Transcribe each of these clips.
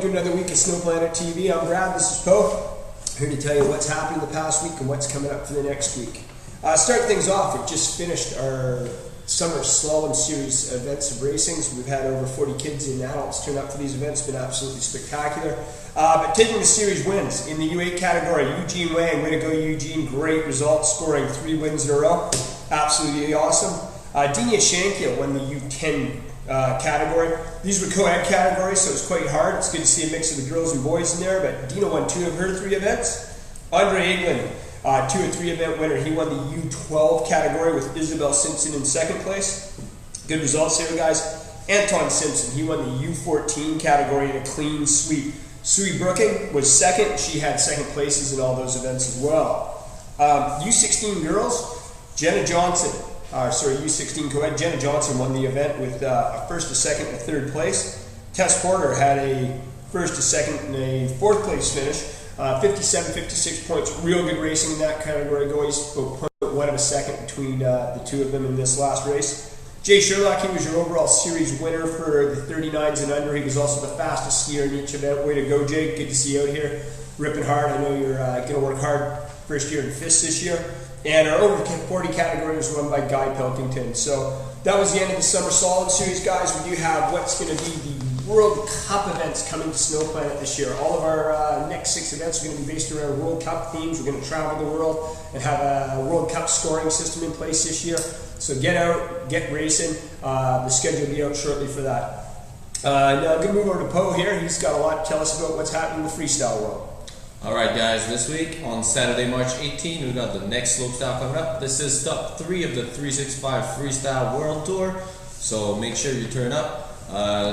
welcome to another week of Snowplanet TV. I'm Brad, this is Poe, here to tell you what's happened the past week and what's coming up for the next week. Start things off, we've just finished our summer slalom series events of racings. We've had over 40 kids and adults turn up for these events, been absolutely spectacular. But taking the series wins in the U8 category, Eugene Wang, way to go Eugene, great result, scoring 3 wins in a row, absolutely awesome. Dina Shankiel won the U10 category. These were co-ed categories, so it's quite hard. It's good to see a mix of the girls and boys in there, but Dina won 2 of her 3 events. Andre Eglin, 2 of 3 event winner. He won the U12 category with Isabel Simpson in 2nd place. Good results here, guys. Anton Simpson, he won the U14 category in a clean sweep. Sui Brooking was 2nd. She had 2nd places in all those events as well. U16 girls, Jenna Johnson, U16 co-ed, Jenna Johnson won the event with a 1st, a 2nd, and a 3rd place. Tess Porter had a 1st, a 2nd, and a 4th place finish. 57, 56 points, real good racing in that category. Goes about 1 of a second between the 2 of them in this last race. Jay Sherlock, he was your overall series winner for the 39s and under. He was also the fastest skier in each event. Way to go, Jay. Good to see you out here ripping hard. I know you're going to work hard first year in FIS this year. And our over 40 category was run by Guy Pilkington. So that was the end of the Summer Solid Series, guys. We do have what's going to be the World Cup events coming to Snowplanet this year. All of our next 6 events are going to be based around World Cup themes. We're going to travel the world and have a World Cup scoring system in place this year. So get out, get racing. The schedule will be out shortly for that. Now I'm going to move over to Poe here. He's got a lot to tell us about what's happening in the freestyle world. Alright guys, this week on Saturday, March 18, we got the next slopestyle coming up. This is step 3 of the 365 Freestyle World Tour, so make sure you turn up.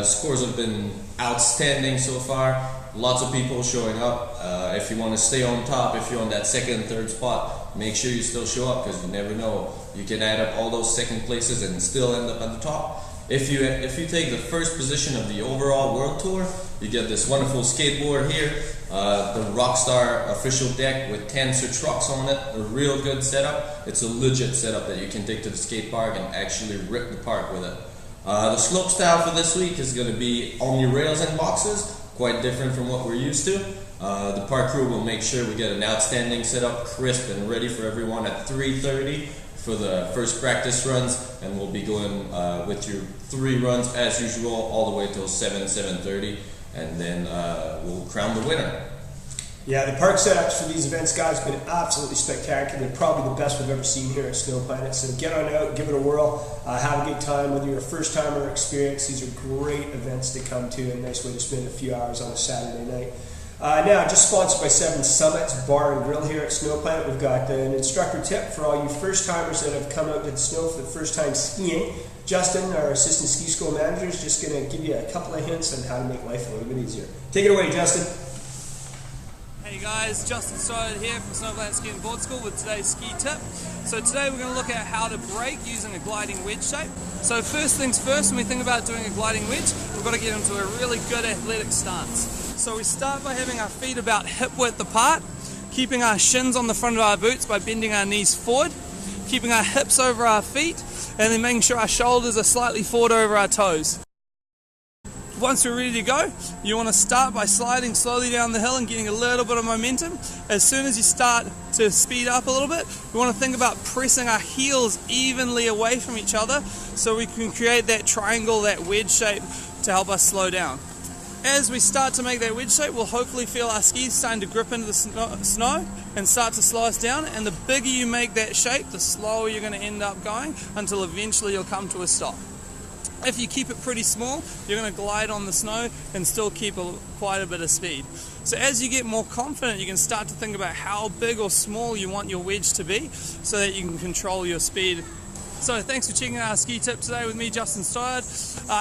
Scores have been outstanding so far, lots of people showing up. If you want to stay on top, if you're on that 2nd, 3rd spot, make sure you still show up because you never know. You can add up all those 2nd places and still end up at the top. If you take the 1st position of the overall World Tour, you get this wonderful skateboard here, the Rockstar official deck with Tensor trucks on it, a real good setup. It's a legit setup that you can take to the skate park and actually rip the park with it. The slope style for this week is going to be Omni rails and boxes, quite different from what we're used to. The park crew will make sure we get an outstanding setup, crisp and ready for everyone at 3:30 for the first practice runs, and we'll be going with your 3 runs as usual all the way till 7:30, and then we'll crown the winner. Yeah, the park setups for these events, guys, have been absolutely spectacular. Probably the best we've ever seen here at Snowplanet. So get on out, give it a whirl, have a good time. Whether you're a first timer or experienced, these are great events to come to, and a nice way to spend a few hours on a Saturday night. Now, just sponsored by 7 Summits Bar and Grill here at Snowplanet. We've got an instructor tip for all you first timers that have come out to the snow for the first time skiing. Justin, our assistant ski school manager, is just going to give you a couple of hints on how to make life a little bit easier. Take it away, Justin. Hey guys, Justin started here from Snowplanet Ski and Board School with today's ski tip. So today we're going to look at how to brake using a gliding wedge shape. So first things first, when we think about doing a gliding wedge, we've got to get into a really good athletic stance. So we start by having our feet about hip width apart, keeping our shins on the front of our boots by bending our knees forward, keeping our hips over our feet, and then making sure our shoulders are slightly forward over our toes. Once we're ready to go, you want to start by sliding slowly down the hill and getting a little bit of momentum. As soon as you start to speed up a little bit, we want to think about pressing our heels evenly away from each other so we can create that triangle, that wedge shape to help us slow down. As we start to make that wedge shape, we'll hopefully feel our skis starting to grip into the snow and start to slow us down. And the bigger you make that shape, the slower you're going to end up going until eventually you'll come to a stop. If you keep it pretty small, you're going to glide on the snow and still keep quite a bit of speed. So as you get more confident, you can start to think about how big or small you want your wedge to be so that you can control your speed. So thanks for checking out our ski tip today with me, Justin Stoddard.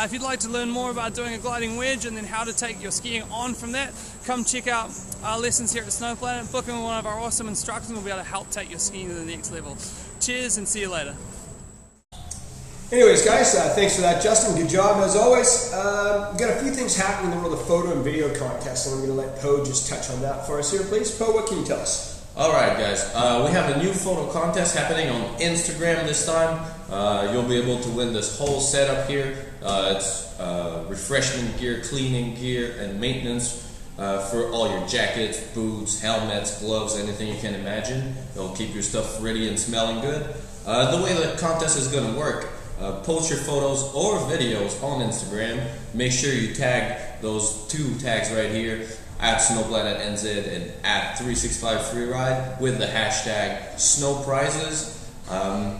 If you'd like to learn more about doing a gliding wedge and then how to take your skiing on from that, come check out our lessons here at Snowplanet. Book in with one of our awesome instructors and we'll be able to help take your skiing to the next level. Cheers and see you later. Anyways, guys, thanks for that, Justin. Good job, as always. We've got a few things happening in the world of photo and video contests, and I'm going to let Poe just touch on that for us here, please. Poe, what can you tell us? Alright guys, we have a new photo contest happening on Instagram this time. You'll be able to win this whole setup here. It's refreshment gear, cleaning gear, and maintenance for all your jackets, boots, helmets, gloves, anything you can imagine. It'll keep your stuff ready and smelling good. The way the contest is going to work, post your photos or videos on Instagram. Make sure you tag those two tags right here, at Snowplanet NZ and at 365 Freeride with the hashtag Snow Prizes.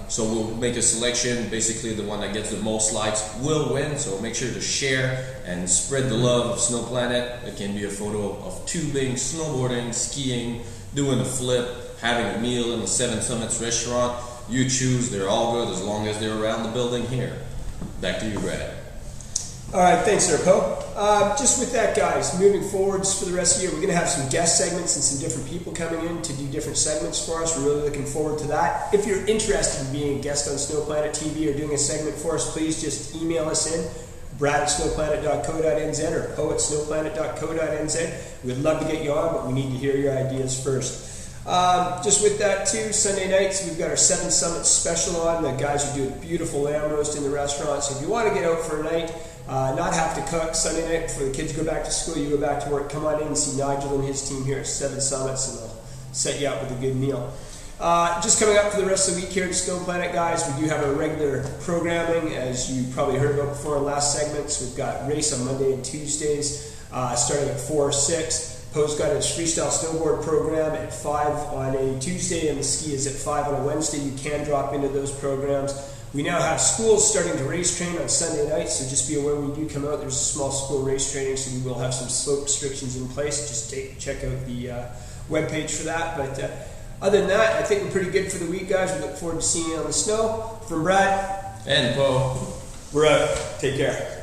So we'll make a selection. Basically, the one that gets the most likes will win. So make sure to share and spread the love of Snowplanet. It can be a photo of tubing, snowboarding, skiing, doing a flip, having a meal in the Seven Summits restaurant. You choose. They're all good as long as they're around the building here. Back to you, Brad. All right, thanks there, Poe. Just with that, guys, moving forwards for the rest of the year, we're going to have some guest segments and some different people coming in to do different segments for us. We're really looking forward to that. If you're interested in being a guest on Snowplanet TV or doing a segment for us, please just email us in, brad@snowplanet.co.nz or poe@snowplanet.co.nz. We'd love to get you on, but we need to hear your ideas first. Just with that too, Sunday nights we've got our Seven Summits special on. The guys are doing beautiful lamb roast in the restaurant, so if you want to get out for a night, not have to cook Sunday night before the kids go back to school, you go back to work, come on in and see Nigel and his team here at Seven Summits, and they'll set you up with a good meal. Just coming up for the rest of the week here at Snowplanet, guys, we do have our regular programming, as you probably heard about before in last segments. We've got race on Monday and Tuesdays, starting at 4 or 6. Poe's got his freestyle snowboard program at 5 on a Tuesday, and the ski is at 5 on a Wednesday. You can drop into those programs. We now have schools starting to race train on Sunday nights, so just be aware when you do come out, there's a small school race training, so we will have some slope restrictions in place. Just check out the webpage for that. But other than that, I think we're pretty good for the week, guys. We look forward to seeing you on the snow. From Brad and Poe, we're out. Take care.